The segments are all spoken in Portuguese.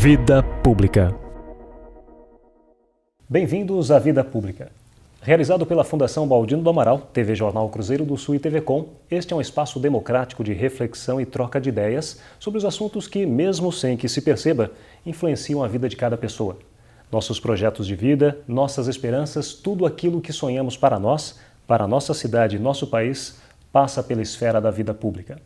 Vida Pública. Bem-vindos à Vida Pública. Realizado pela Fundação Baldino do Amaral, TV Jornal Cruzeiro do Sul e TV Com, este é um espaço democrático de reflexão e troca de ideias sobre os assuntos que, mesmo sem que se perceba, influenciam a vida de cada pessoa. Nossos projetos de vida, nossas esperanças, tudo aquilo que sonhamos para nós, para a nossa cidade e nosso país, passa pela esfera da vida pública.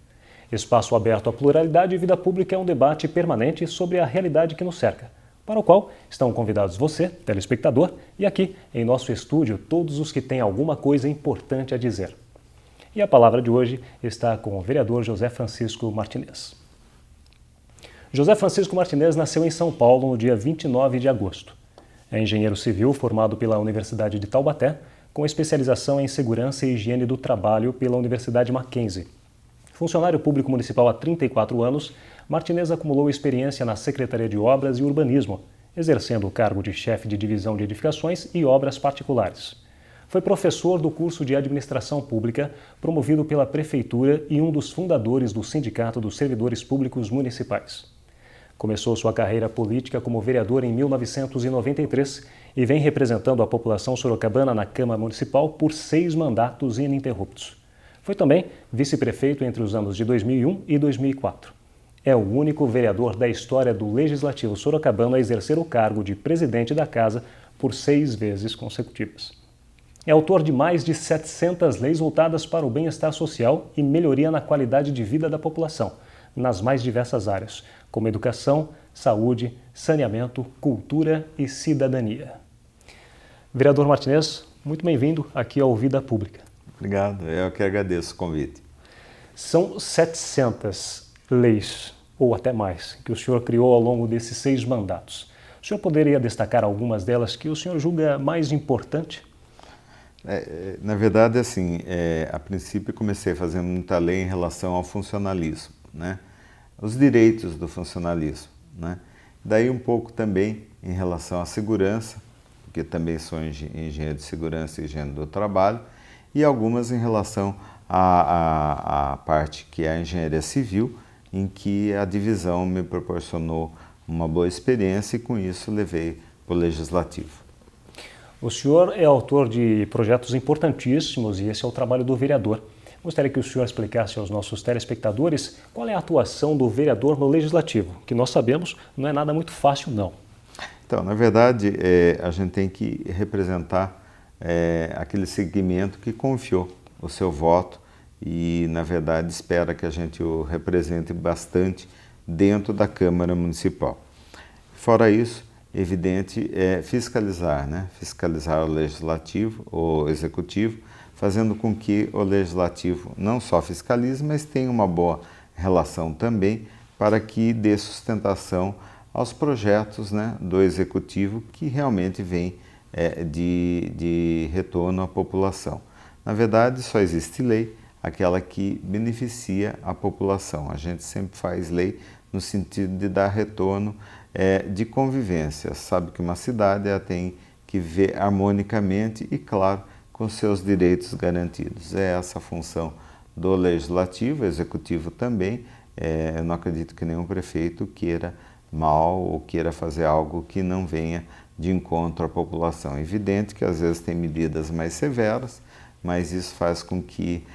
Espaço aberto à pluralidade e vida pública é um debate permanente sobre a realidade que nos cerca, para o qual estão convidados você, telespectador, e aqui, em nosso estúdio, todos os que têm alguma coisa importante a dizer. E a palavra de hoje está com o vereador José Francisco Martinez. José Francisco Martinez nasceu em São Paulo no dia 29 de agosto. É engenheiro civil formado pela Universidade de Taubaté, com especialização em segurança e higiene do trabalho pela Universidade Mackenzie. Funcionário público municipal há 34 anos, Martinez acumulou experiência na Secretaria de Obras e Urbanismo, exercendo o cargo de chefe de divisão de edificações e obras particulares. Foi professor do curso de Administração Pública, promovido pela Prefeitura e um dos fundadores do Sindicato dos Servidores Públicos Municipais. Começou sua carreira política como vereador em 1993 e vem representando a população sorocabana na Câmara Municipal por 6 mandatos ininterruptos. Foi também vice-prefeito entre os anos de 2001 e 2004. É o único vereador da história do Legislativo sorocabano a exercer o cargo de presidente da Casa por 6 vezes consecutivas. É autor de mais de 700 leis voltadas para o bem-estar social e melhoria na qualidade de vida da população, nas mais diversas áreas, como educação, saúde, saneamento, cultura e cidadania. Vereador Martinez, muito bem-vindo aqui ao Vida Pública. Obrigado, eu que agradeço o convite. São 700 leis, ou até mais, que o senhor criou ao longo desses 6 mandatos. O senhor poderia destacar algumas delas que o senhor julga mais importante? Na verdade, assim, a princípio comecei fazendo muita lei em relação ao funcionalismo, né? Os direitos do funcionalismo, né? Daí um pouco também em relação à segurança, porque também sou engenheiro de segurança e higiene do trabalho, e algumas em relação à parte que é a engenharia civil, em que a divisão me proporcionou uma boa experiência e com isso levei para o Legislativo. O senhor é autor de projetos importantíssimos e esse é o trabalho do vereador. Gostaria que o senhor explicasse aos nossos telespectadores qual é a atuação do vereador no Legislativo, que nós sabemos não é nada muito fácil não. Então, na verdade, a gente tem que representar aquele segmento que confiou o seu voto e, na verdade, espera que a gente o represente bastante dentro da Câmara Municipal. Fora isso, evidente é fiscalizar, né? Fiscalizar o Legislativo, o Executivo, fazendo com que o Legislativo não só fiscalize, mas tenha uma boa relação também para que dê sustentação aos projetos, né, do Executivo que realmente vem de retorno à população. Na verdade, só existe lei, aquela que beneficia a população. A gente sempre faz lei no sentido de dar retorno de convivência. Sabe que uma cidade ela tem que viver harmonicamente e, claro, com seus direitos garantidos. É essa a função do Legislativo, Executivo também. Eu não acredito que nenhum prefeito queira mal ou queira fazer algo que não venha de encontro à população. É evidente que às vezes tem medidas mais severas, mas isso faz com que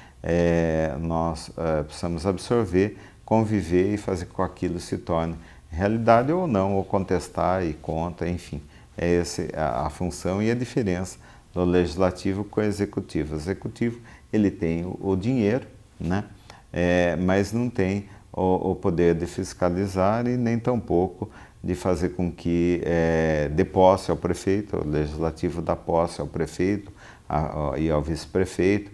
nós possamos absorver, conviver e fazer com que aquilo se torne realidade ou não, ou contestar e contra, enfim. É essa a função e a diferença do Legislativo com o Executivo. O Executivo ele tem o dinheiro, né? Mas não tem o poder de fiscalizar e nem tampouco de fazer com que dê posse ao prefeito. O Legislativo dá posse ao prefeito e ao vice-prefeito,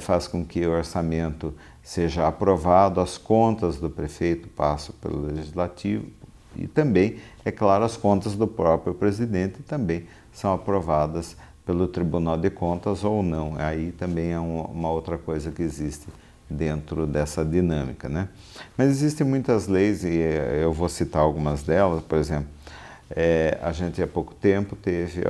faz com que o orçamento seja aprovado, as contas do prefeito passam pelo Legislativo e também, é claro, as contas do próprio presidente também são aprovadas pelo Tribunal de Contas ou não. Aí também é uma outra coisa que existe dentro dessa dinâmica, né? Mas existem muitas leis e eu vou citar algumas delas. Por exemplo, a gente há pouco tempo teve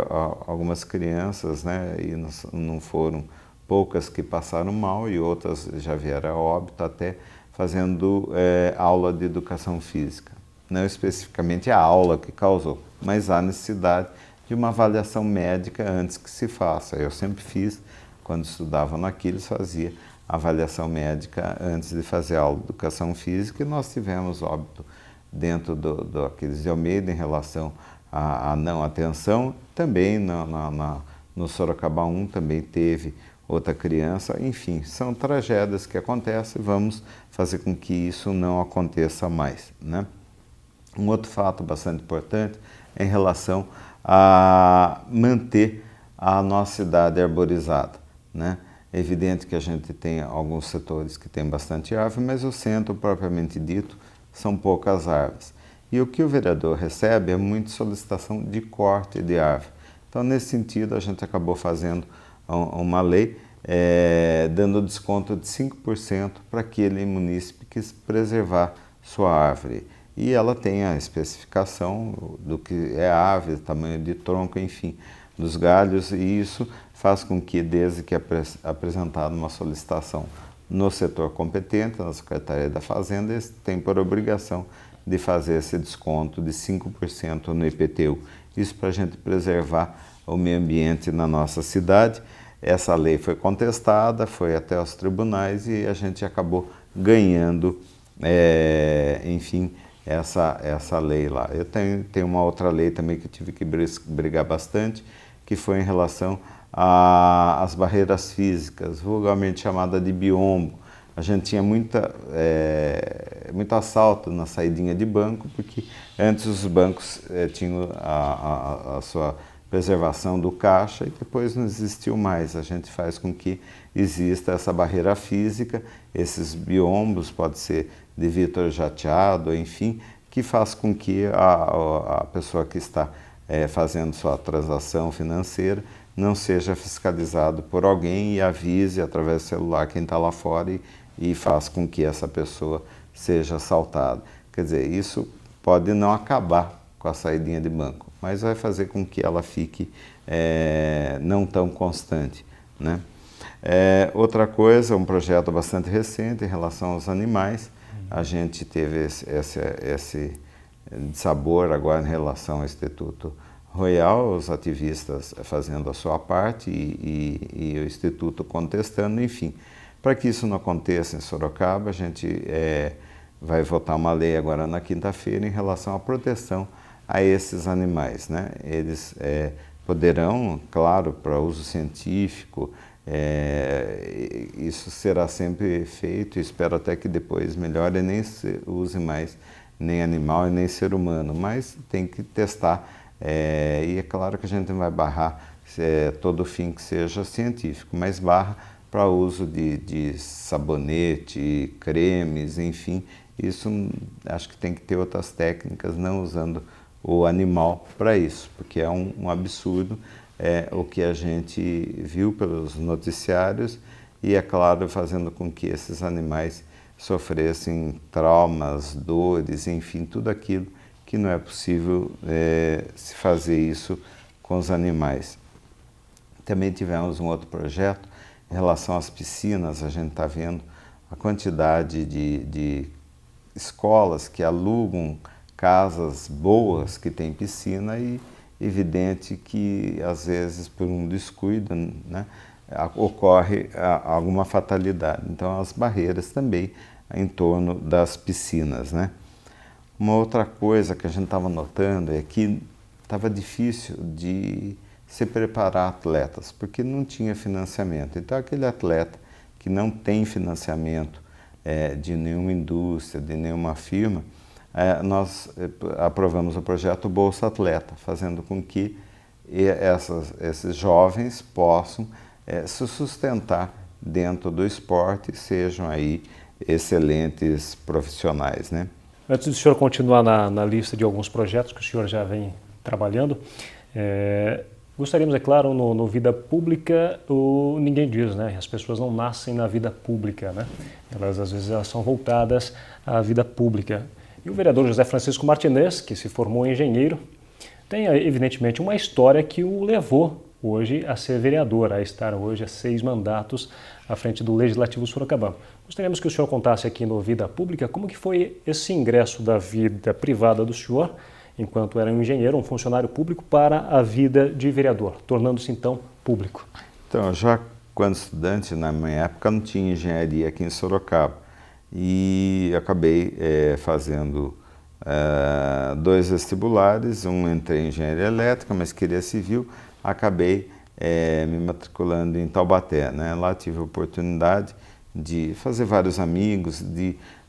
algumas crianças, né? E não foram poucas que passaram mal e outras já vieram a óbito até fazendo aula de educação física. não especificamente a aula que causou, mas há necessidade de uma avaliação médica antes que se faça. Eu sempre fiz, quando estudava no Aquiles, fazia avaliação médica antes de fazer aula de educação física, e nós tivemos óbito dentro do Aquiles de Almeida em relação à não atenção, também no Sorocaba 1 também teve outra criança, enfim, são tragédias que acontecem, vamos fazer com que isso não aconteça mais, né? Um outro fato bastante importante é em relação a manter a nossa cidade arborizada, né? É evidente que a gente tem alguns setores que tem bastante árvore, mas o centro, propriamente dito, são poucas árvores. E o que o vereador recebe é muita solicitação de corte de árvore. Então, nesse sentido, a gente acabou fazendo uma lei dando desconto de 5% para aquele munícipe que preservar sua árvore. E ela tem a especificação do que é árvore, tamanho de tronco, enfim, dos galhos, e isso faz com que, desde que é apresentada uma solicitação no setor competente, na Secretaria da Fazenda, eles têm por obrigação de fazer esse desconto de 5% no IPTU. Isso para a gente preservar o meio ambiente na nossa cidade. Essa lei foi contestada, foi até os tribunais e a gente acabou ganhando, enfim, essa lei lá. Eu tenho uma outra lei também que eu tive que brigar bastante, que foi em relação às barreiras físicas, vulgarmente chamada de biombo. A gente tinha muito assalto na saidinha de banco, porque antes os bancos tinham a sua preservação do caixa e depois não existiu mais. A gente faz com que exista essa barreira física, esses biombos, pode ser de vidro jateado, enfim, que faz com que a pessoa que está fazendo sua transação financeira não seja fiscalizado por alguém e avise através do celular quem está lá fora e faz com que essa pessoa seja assaltada. Quer dizer, isso pode não acabar com a saidinha de banco, mas vai fazer com que ela fique não tão constante, né? Outra coisa, um projeto bastante recente em relação aos animais, a gente teve esse dissabor agora em relação ao Instituto Royal, os ativistas fazendo a sua parte e o Instituto contestando, enfim. Para que isso não aconteça em Sorocaba, a gente vai votar uma lei agora na quinta-feira em relação à proteção a esses animais, né? Eles poderão, claro, para uso científico, isso será sempre feito, espero até que depois melhore, nem se use mais nem animal e nem ser humano, mas tem que testar, e é claro que a gente não vai barrar todo fim que seja científico, mas barra para uso de sabonete, cremes, enfim, isso acho que tem que ter outras técnicas, não usando o animal para isso, porque é um absurdo o que a gente viu pelos noticiários e, é claro, fazendo com que esses animais sofressem traumas, dores, enfim, tudo aquilo que não é possível se fazer isso com os animais. Também tivemos um outro projeto em relação às piscinas, a gente está vendo a quantidade de escolas que alugam casas boas que têm piscina e evidente que às vezes por um descuido, né, ocorre alguma fatalidade. Então as barreiras também em torno das piscinas, né? Uma outra coisa que a gente estava notando é que estava difícil de se preparar atletas, porque não tinha financiamento. Então aquele atleta que não tem financiamento de nenhuma indústria, de nenhuma firma, nós aprovamos o projeto Bolsa Atleta, fazendo com que esses jovens possam se sustentar dentro do esporte e sejam aí excelentes profissionais, né? Antes do senhor continuar na lista de alguns projetos que o senhor já vem trabalhando, gostaríamos, é claro, no Vida Pública, ninguém diz, né? As pessoas não nascem na vida pública, né? Às vezes, elas são voltadas à vida pública. E o vereador José Francisco Martinez, que se formou engenheiro, tem, evidentemente, uma história que o levou hoje a ser vereador, a estar hoje a 6 mandatos à frente do Legislativo Sorocabano. Gostaríamos que o senhor contasse aqui no Vida Pública como que foi esse ingresso da vida privada do senhor, enquanto era um engenheiro, um funcionário público, para a vida de vereador, tornando-se então público. Então, já quando estudante, na minha época, não tinha engenharia aqui em Sorocaba. E acabei fazendo 2 vestibulares, entrei em engenharia elétrica, mas queria civil, acabei me matriculando em Taubaté, né? Lá tive a oportunidade de fazer vários amigos,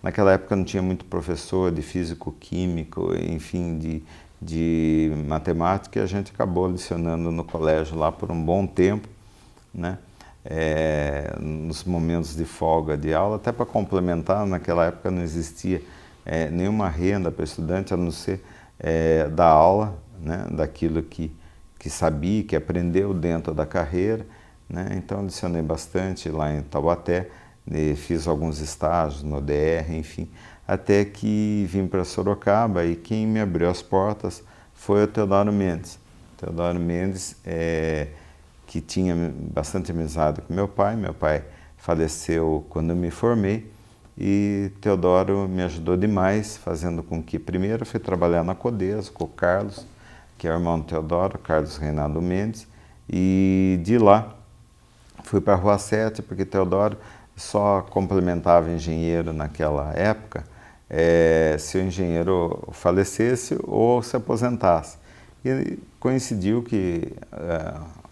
naquela época não tinha muito professor de físico-químico, enfim, de matemática, e a gente acabou lecionando no colégio lá por um bom tempo, né? Nos momentos de folga de aula, até para complementar, naquela época não existia nenhuma renda para estudante, a não ser da aula, né? Daquilo que sabia, que aprendeu dentro da carreira, né? Então lecionei bastante lá em Taubaté, fiz alguns estágios no ODR, enfim, até que vim para Sorocaba e quem me abriu as portas foi o Teodoro Mendes. Teodoro Mendes, que tinha bastante amizade com meu pai faleceu quando eu me formei e Teodoro me ajudou demais, fazendo com que primeiro eu fui trabalhar na Codesa com o Carlos, que é o irmão do Teodoro, Carlos Reinaldo Mendes, e de lá fui para a Rua 7, porque Teodoro só complementava engenheiro naquela época se o engenheiro falecesse ou se aposentasse. E coincidiu que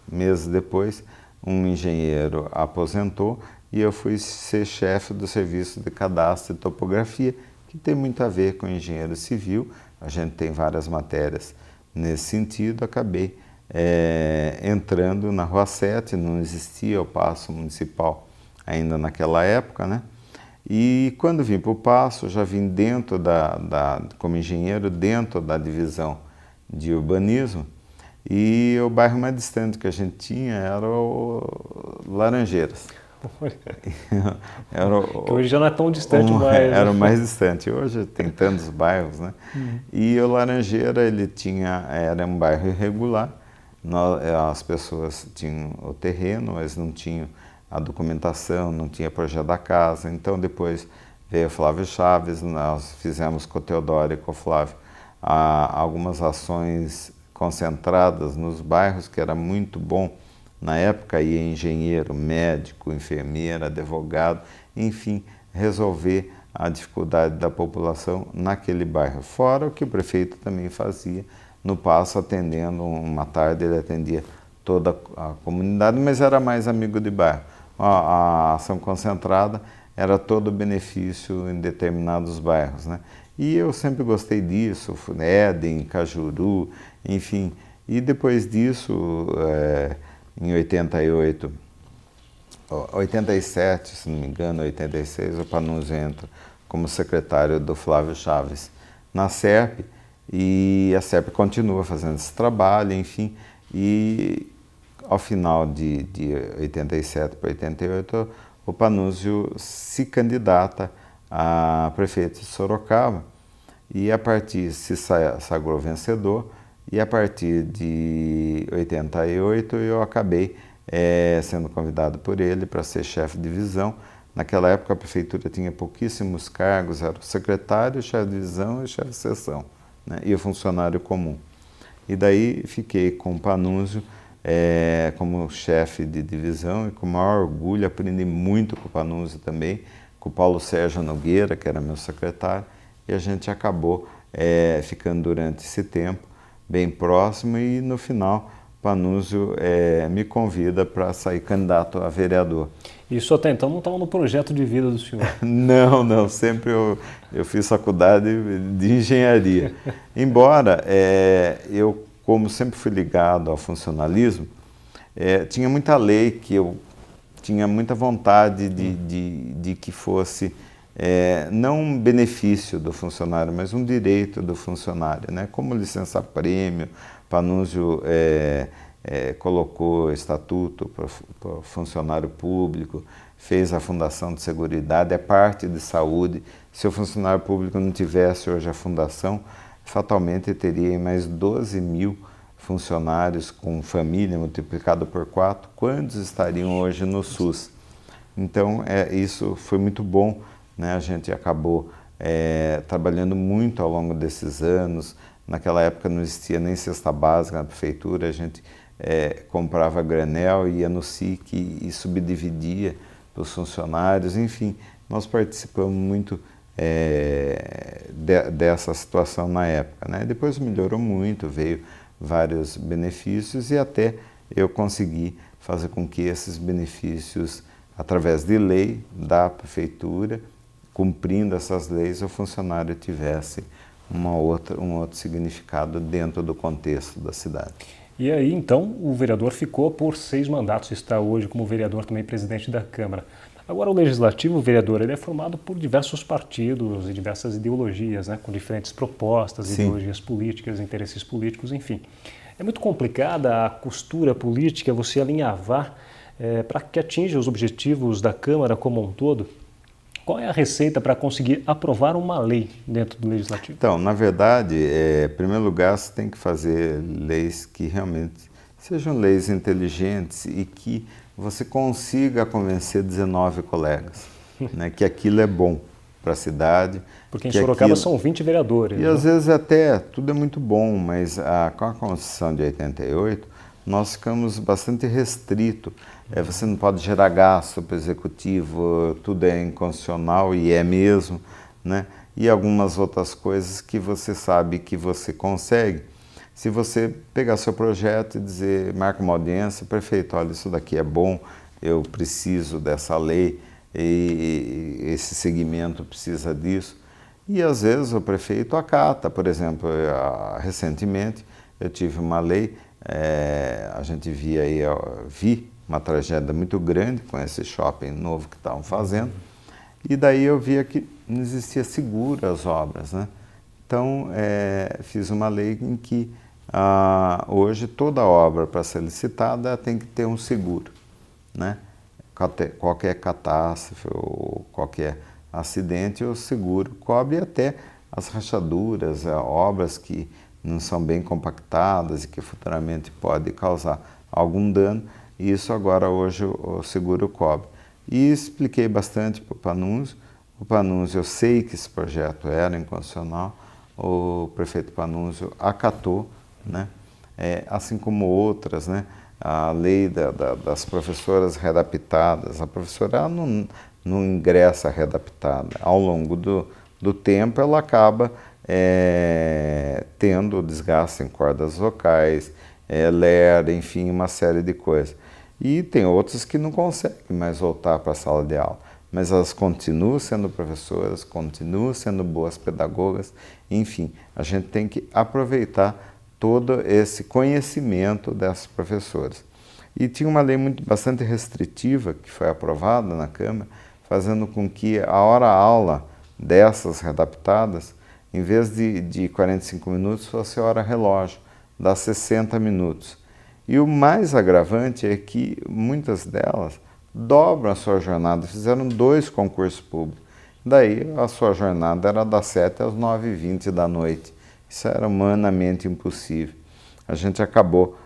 meses depois um engenheiro aposentou e eu fui ser chefe do serviço de cadastro e topografia, que tem muito a ver com engenheiro civil. A gente tem várias matérias nesse sentido. Acabei entrando na Rua 7, não existia o Paço Municipal ainda naquela época, né? E quando vim para o Paço, já vim dentro como engenheiro, dentro da divisão de urbanismo, e o bairro mais distante que a gente tinha era o Laranjeiras. Que hoje já não é tão distante mais. Era o mais distante, hoje tem tantos bairros, né? E o Laranjeira, era um bairro irregular, as pessoas tinham o terreno, mas não tinham a documentação, não tinha projeto da casa. Então depois veio o Flávio Chaves, nós fizemos com o Teodoro e com o Flávio algumas ações concentradas nos bairros, que era muito bom. Na época ia engenheiro, médico, enfermeira, advogado, enfim, resolver a dificuldade da população naquele bairro. Fora o que o prefeito também fazia no Paço, atendendo, uma tarde ele atendia toda a comunidade, mas era mais amigo de bairro. A ação concentrada era todo o benefício em determinados bairros, né? E eu sempre gostei disso, Éden, Cajuru, enfim. E depois disso, em 87, se não me engano, 86, o Panunzio entra como secretário do Flávio Chaves na SERP, e a SERP continua fazendo esse trabalho, enfim, e ao final de 87 para 88, o Panunzio se candidata a prefeito de Sorocaba e se sagrou vencedor, e a partir de 88 eu acabei sendo convidado por ele para ser chefe de divisão. Naquela época a prefeitura tinha pouquíssimos cargos, era o secretário, chefe de divisão e chefe de seção, né? E o funcionário comum. E daí fiquei com o Panunzio como chefe de divisão, e com o maior orgulho aprendi muito com o Panunzio também, com o Paulo Sérgio Nogueira, que era meu secretário, e a gente acabou ficando durante esse tempo bem próximo, e no final o Panunzio me convida para sair candidato a vereador. Isso até então não estava no projeto de vida do senhor? Não, sempre eu fiz faculdade de engenharia. Embora eu, como sempre fui ligado ao funcionalismo, tinha muita lei que eu tinha muita vontade de que fosse não um benefício do funcionário, mas um direito do funcionário, né? Como licença-prêmio, Panunzio colocou estatuto para o funcionário público, fez a Fundação de Seguridade, é parte de saúde. Se o funcionário público não tivesse hoje a fundação, fatalmente teria mais 12 mil funcionários com família multiplicado por 4, quantos estariam hoje no SUS? Então, isso foi muito bom, né? A gente acabou trabalhando muito ao longo desses anos. Naquela época não existia nem cesta básica na prefeitura, a gente comprava granel, ia no SIC e subdividia para os funcionários. Enfim, nós participamos muito dessa situação na época, né? Depois melhorou muito, veio vários benefícios e até eu consegui fazer com que esses benefícios, através de lei da prefeitura, cumprindo essas leis, o funcionário tivesse um outro significado dentro do contexto da cidade. E aí, então, o vereador ficou por 6 mandatos, está hoje como vereador também presidente da Câmara. Agora, o Legislativo, o vereador, ele é formado por diversos partidos e diversas ideologias, né, com diferentes propostas, Sim. ideologias políticas, interesses políticos, enfim. É muito complicada a costura política, você alinhavar para que atinja os objetivos da Câmara como um todo. Qual é a receita para conseguir aprovar uma lei dentro do Legislativo? Então, na verdade, em primeiro lugar, você tem que fazer leis que realmente sejam leis inteligentes e que você consiga convencer 19 colegas, né, que aquilo é bom para a cidade. Porque em Sorocaba são 20 vereadores. E às vezes até tudo é muito bom, mas com a Constituição de 88, nós ficamos bastante restritos. Você não pode gerar gasto para o executivo, tudo é inconstitucional e é mesmo, né? E algumas outras coisas que você sabe que você consegue. Se você pegar seu projeto e dizer, marca uma audiência, prefeito, olha, isso daqui é bom, eu preciso dessa lei, e esse segmento precisa disso. E às vezes o prefeito acata. Por exemplo, recentemente eu tive uma lei, a gente vi uma tragédia muito grande com esse shopping novo que estavam fazendo, e daí eu via que não existia seguro às obras, né? Então fiz uma lei em que hoje toda obra para ser licitada tem que ter um seguro, né? Qualquer catástrofe ou qualquer acidente, o seguro cobre até as rachaduras, obras que não são bem compactadas e que futuramente pode causar algum dano. E isso agora hoje o seguro cobre. E expliquei bastante para o Panunzio. O Panunzio, eu sei que esse projeto era inconstitucional, o prefeito Panunzio acatou, né? Assim como outras, né? A lei das professoras readaptadas, a professora não ingressa readaptada. Ao longo do tempo, ela acaba tendo desgaste em cordas vocais, ler, enfim, uma série de coisas. E tem outras que não conseguem mais voltar para a sala de aula, mas elas continuam sendo professoras, continuam sendo boas pedagogas, enfim, a gente tem que aproveitar todo esse conhecimento dessas professoras. E tinha uma lei bastante restritiva que foi aprovada na Câmara, fazendo com que a hora-aula dessas readaptadas, em vez de 45 minutos, fosse hora-relógio, dá 60 minutos. E o mais agravante é que muitas delas dobram a sua jornada, fizeram 2 concursos públicos. Daí a sua jornada era das 7 às 9h20 da noite. Isso era humanamente impossível. A gente acabou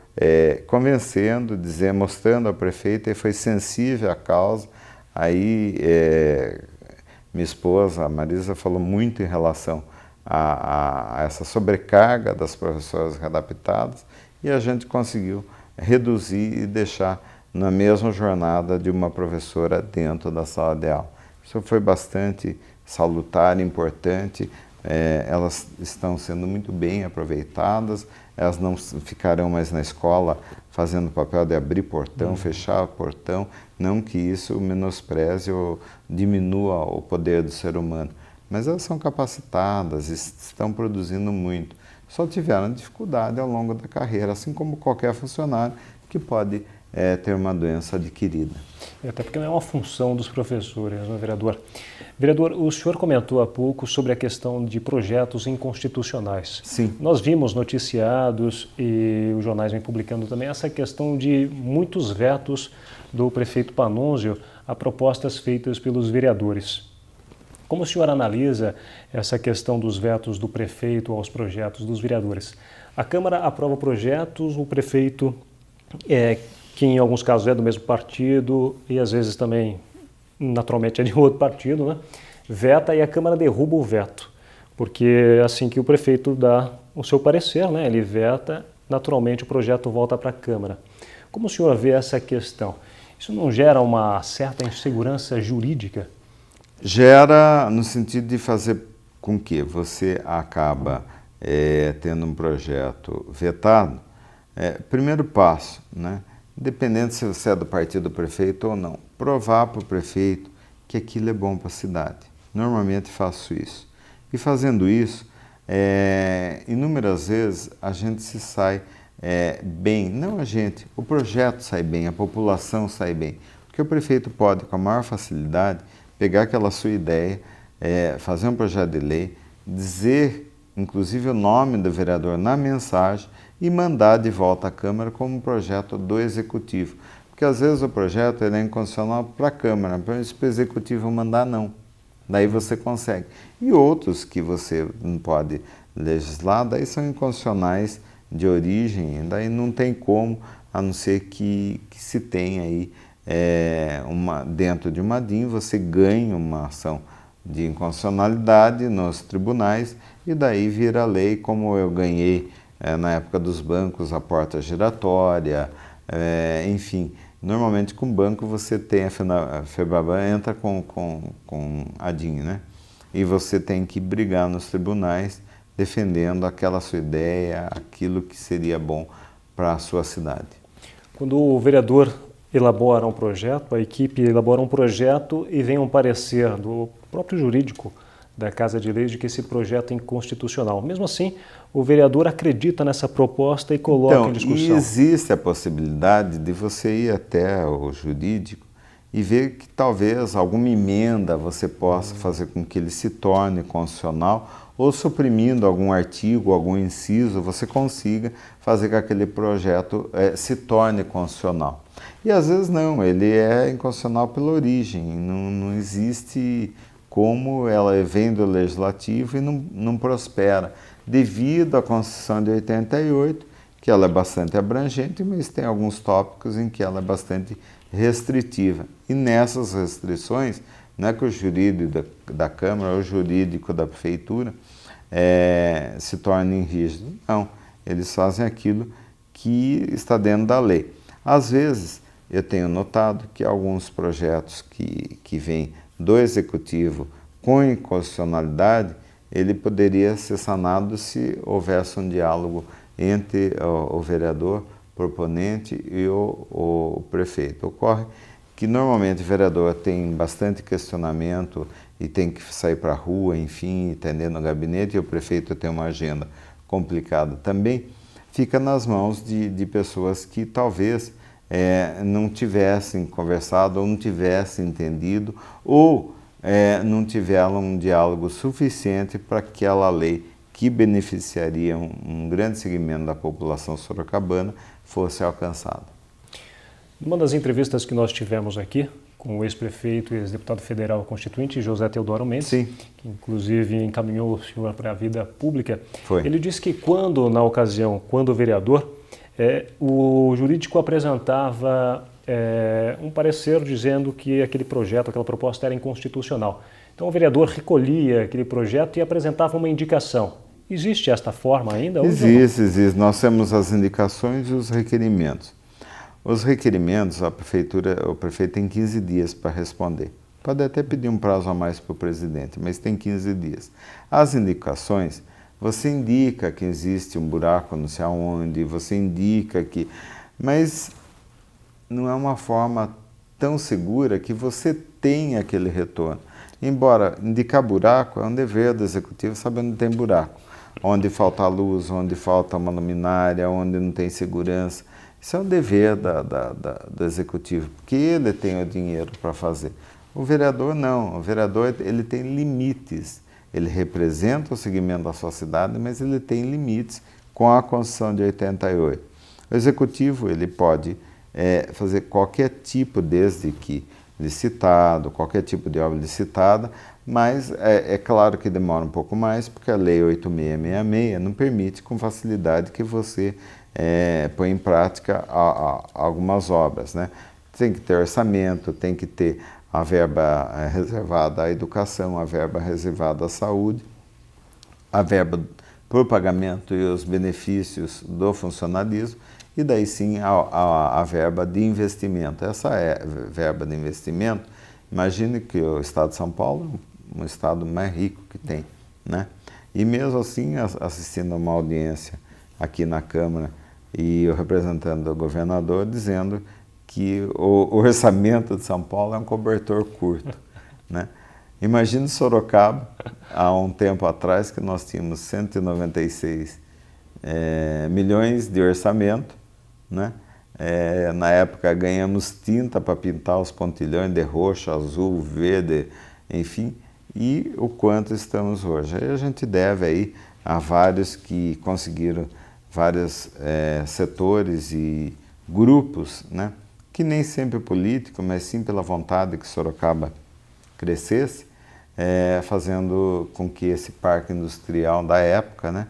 convencendo, mostrando ao prefeito, e foi sensível à causa. Aí minha esposa, a Marisa, falou muito em relação a essa sobrecarga das professoras readaptadas, e a gente conseguiu reduzir e deixar na mesma jornada de uma professora dentro da sala de aula. Isso foi bastante salutar, importante. Elas estão sendo muito bem aproveitadas, elas não ficarão mais na escola fazendo o papel de abrir portão, fechar portão, não que isso menospreze ou diminua o poder do ser humano, mas elas são capacitadas, estão produzindo muito. Só tiveram dificuldade ao longo da carreira, assim como qualquer funcionário que pode ter uma doença adquirida. Até porque não é uma função dos professores, né, vereador? Vereador, o senhor comentou há pouco sobre a questão de projetos inconstitucionais. Sim. Nós vimos noticiados e os jornais vêm publicando também essa questão de muitos vetos do prefeito Panunzio a propostas feitas pelos vereadores. Como o senhor analisa essa questão dos vetos do prefeito aos projetos dos vereadores? A Câmara aprova projetos, o prefeito, que em alguns casos é do mesmo partido e às vezes também naturalmente é de outro partido, né, veta e a Câmara derruba o veto, porque assim que o prefeito dá o seu parecer, né, ele veta, naturalmente o projeto volta para a Câmara. Como o senhor vê essa questão? Isso não gera uma certa insegurança jurídica? Gera no sentido de fazer com que você acaba tendo um projeto vetado. Primeiro passo, né? Dependendo se você é do partido do prefeito ou não, provar para o prefeito que aquilo é bom para a cidade. Normalmente faço isso. E fazendo isso, inúmeras vezes a gente se sai bem, não a gente, o projeto sai bem, a população sai bem. Porque o prefeito pode, com a maior facilidade, pegar aquela sua ideia, fazer um projeto de lei, dizer, inclusive, o nome do vereador na mensagem e mandar de volta à Câmara como um projeto do Executivo. Porque às vezes o projeto é inconstitucional para a Câmara, para o Executivo mandar não. Daí você consegue. E outros que você não pode legislar, daí são inconstitucionais de origem, daí não tem como, a não ser que se tenha aí dentro de uma DIN, você ganha uma ação de inconstitucionalidade nos tribunais e daí vira lei, como eu ganhei na época dos bancos, a porta giratória, enfim. Normalmente com banco você tem, a FEBABAN entra com a DIN, né? E você tem que brigar nos tribunais defendendo aquela sua ideia, aquilo que seria bom para a sua cidade. Quando o vereador elabora um projeto, a equipe elabora um projeto e vem um parecer do próprio jurídico da Casa de Leis de que esse projeto é inconstitucional. Mesmo assim, o vereador acredita nessa proposta e coloca em discussão. E existe a possibilidade de você ir até o jurídico e ver que talvez alguma emenda você possa fazer com que ele se torne constitucional ou suprimindo algum artigo, algum inciso, você consiga fazer com que aquele projeto se torne constitucional. E às vezes não, ele é inconstitucional pela origem, não existe como ela vem do Legislativo e não prospera, devido à Constituição de 88, que ela é bastante abrangente, mas tem alguns tópicos em que ela é bastante restritiva. E nessas restrições, não é que o jurídico da Câmara ou o jurídico da Prefeitura se tornem rígidos. Não, eles fazem aquilo que está dentro da lei. Às vezes, eu tenho notado que alguns projetos que vêm do Executivo com inconstitucionalidade, ele poderia ser sanado se houvesse um diálogo entre o vereador proponente e o prefeito. Ocorre que normalmente o vereador tem bastante questionamento e tem que sair para a rua, enfim, atender no gabinete, e o prefeito tem uma agenda complicada também, fica nas mãos de pessoas que talvez não tivessem conversado ou não tivessem entendido ou não tiveram um diálogo suficiente para aquela lei que beneficiaria um grande segmento da população sorocabana fosse alcançada. Numa das entrevistas que nós tivemos aqui com o ex-prefeito e ex-deputado federal constituinte José Teodoro Mendes, Sim. que inclusive encaminhou o senhor para a vida pública, Foi. Ele disse que na ocasião, quando o vereador, o jurídico apresentava um parecer dizendo que aquele projeto, aquela proposta era inconstitucional. Então o vereador recolhia aquele projeto e apresentava uma indicação. Existe esta forma ainda? Existe. Nós temos as indicações e os requerimentos. Os requerimentos, o prefeito tem 15 dias para responder. Pode até pedir um prazo a mais para o presidente, mas tem 15 dias. As indicações, você indica que existe um buraco não sei aonde, você indica que... Mas não é uma forma tão segura que você tenha aquele retorno. Embora indicar buraco é um dever do executivo saber onde tem buraco. Onde falta luz, onde falta uma luminária, onde não tem segurança. Isso é um dever do executivo, porque ele tem o dinheiro para fazer. O vereador não, o vereador ele tem limites. Ele representa o segmento da sua cidade, mas ele tem limites com a Constituição de 88. O executivo ele pode fazer qualquer tipo, desde que licitado, qualquer tipo de obra licitada, mas é claro que demora um pouco mais, porque a Lei 8666 não permite com facilidade que você põe em prática algumas obras, né? Tem que ter orçamento, tem que ter a verba reservada à educação, a verba reservada à saúde, a verba para o pagamento e os benefícios do funcionalismo, e daí sim a verba de investimento. Essa verba de investimento, imagine que o Estado de São Paulo é um estado mais rico que tem, né? E mesmo assim, assistindo a uma audiência aqui na Câmara e o representante do governador dizendo que o orçamento de São Paulo é um cobertor curto, né? Imagine Sorocaba, há um tempo atrás, que nós tínhamos 196 milhões de orçamento, né? Na época ganhamos tinta para pintar os pontilhões de roxo, azul, verde, enfim, e o quanto estamos hoje. Aí a gente deve aí a vários que conseguiram, vários setores e grupos, né? Que nem sempre político, mas sim pela vontade que Sorocaba crescesse, fazendo com que esse parque industrial da época, né,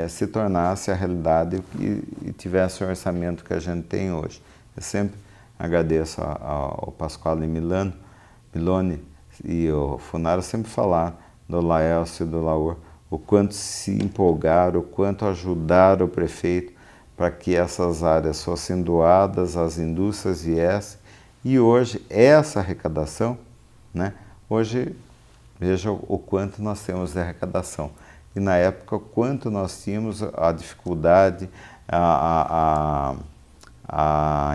se tornasse a realidade e tivesse o orçamento que a gente tem hoje. Eu sempre agradeço ao Pasquale Miloni e o Funaro sempre falar do Laelcio e do Laor, o quanto se empolgaram, o quanto ajudaram o prefeito para que essas áreas fossem doadas, as indústrias viessem, e hoje essa arrecadação, né, hoje veja o quanto nós temos de arrecadação. E na época, o quanto nós tínhamos a dificuldade, a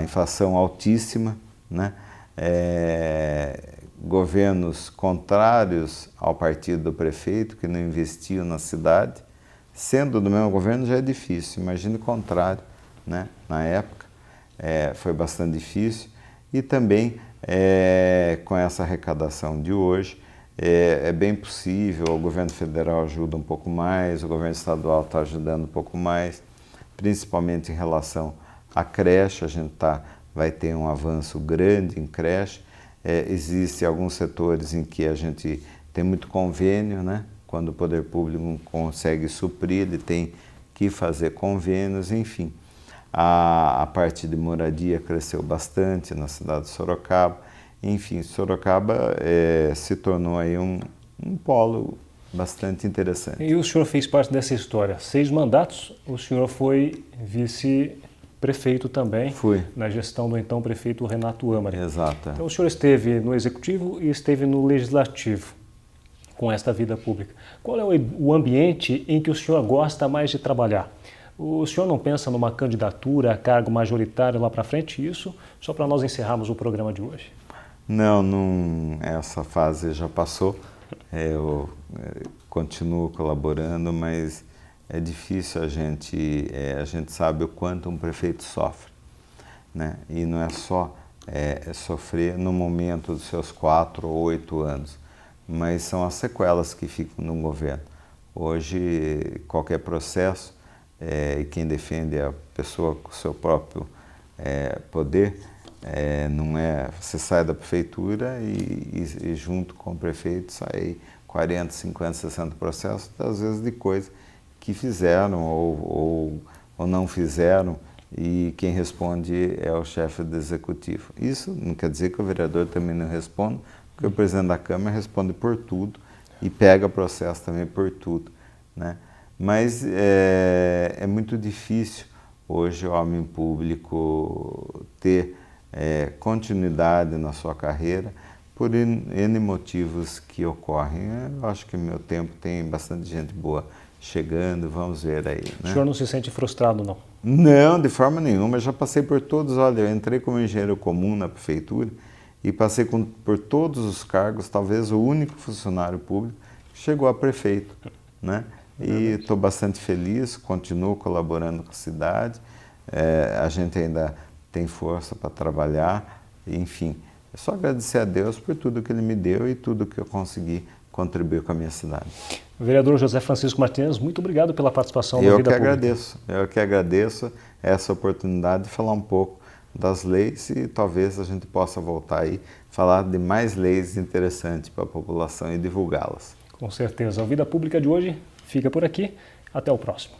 inflação altíssima, né? Governos contrários ao partido do prefeito, que não investiam na cidade. Sendo do mesmo governo já é difícil, imagine o contrário, né? Na época foi bastante difícil. E também com essa arrecadação de hoje, é bem possível, o governo federal ajuda um pouco mais, o governo estadual está ajudando um pouco mais, principalmente em relação à creche, a gente vai ter um avanço grande em creche. Existem alguns setores em que a gente tem muito convênio, né? Quando o poder público não consegue suprir, ele tem que fazer convênios, enfim. A parte de moradia cresceu bastante na cidade de Sorocaba. Enfim, Sorocaba se tornou aí um polo bastante interessante. E o senhor fez parte dessa história. 6 mandatos, o senhor foi vice-prefeito também. Fui. Na gestão do então prefeito Renato Amari. Exato. Então o senhor esteve no Executivo e esteve no Legislativo com esta vida pública. Qual é o ambiente em que o senhor gosta mais de trabalhar? O senhor não pensa numa candidatura a cargo majoritário lá para frente? Isso só para nós encerrarmos o programa de hoje. Não, essa fase já passou. Eu continuo colaborando, mas é difícil a gente sabe o quanto um prefeito sofre, né? E não é só sofrer no momento dos seus 4 ou 8 anos, mas são as sequelas que ficam no governo. Hoje, qualquer processo, e quem defende a pessoa com o seu próprio poder, não você sai da prefeitura e junto com o prefeito sai 40, 50, 60 processos, às vezes de coisas que fizeram ou não fizeram, e quem responde é o chefe do executivo. Isso não quer dizer que o vereador também não responda, porque o presidente da Câmara responde por tudo e pega processo também por tudo, né? Mas é muito difícil hoje o homem público ter continuidade na sua carreira por N motivos que ocorrem. Eu acho que no meu tempo tem bastante gente boa chegando, vamos ver aí, né? O senhor não se sente frustrado, não? Não, de forma nenhuma. Eu já passei por todos. Olha, eu entrei como engenheiro comum na prefeitura e passei por todos os cargos, talvez o único funcionário público que chegou a prefeito, né? E estou bastante feliz, continuo colaborando com a cidade, a gente ainda tem força para trabalhar, enfim. É só agradecer a Deus por tudo que Ele me deu e tudo que eu consegui contribuir com a minha cidade. Vereador José Francisco Martins, muito obrigado pela participação na Vida Pública. Eu que agradeço essa oportunidade de falar um pouco das leis e talvez a gente possa voltar aí, falar de mais leis interessantes para a população e divulgá-las. Com certeza. A Vida Pública de hoje fica por aqui. Até o próximo.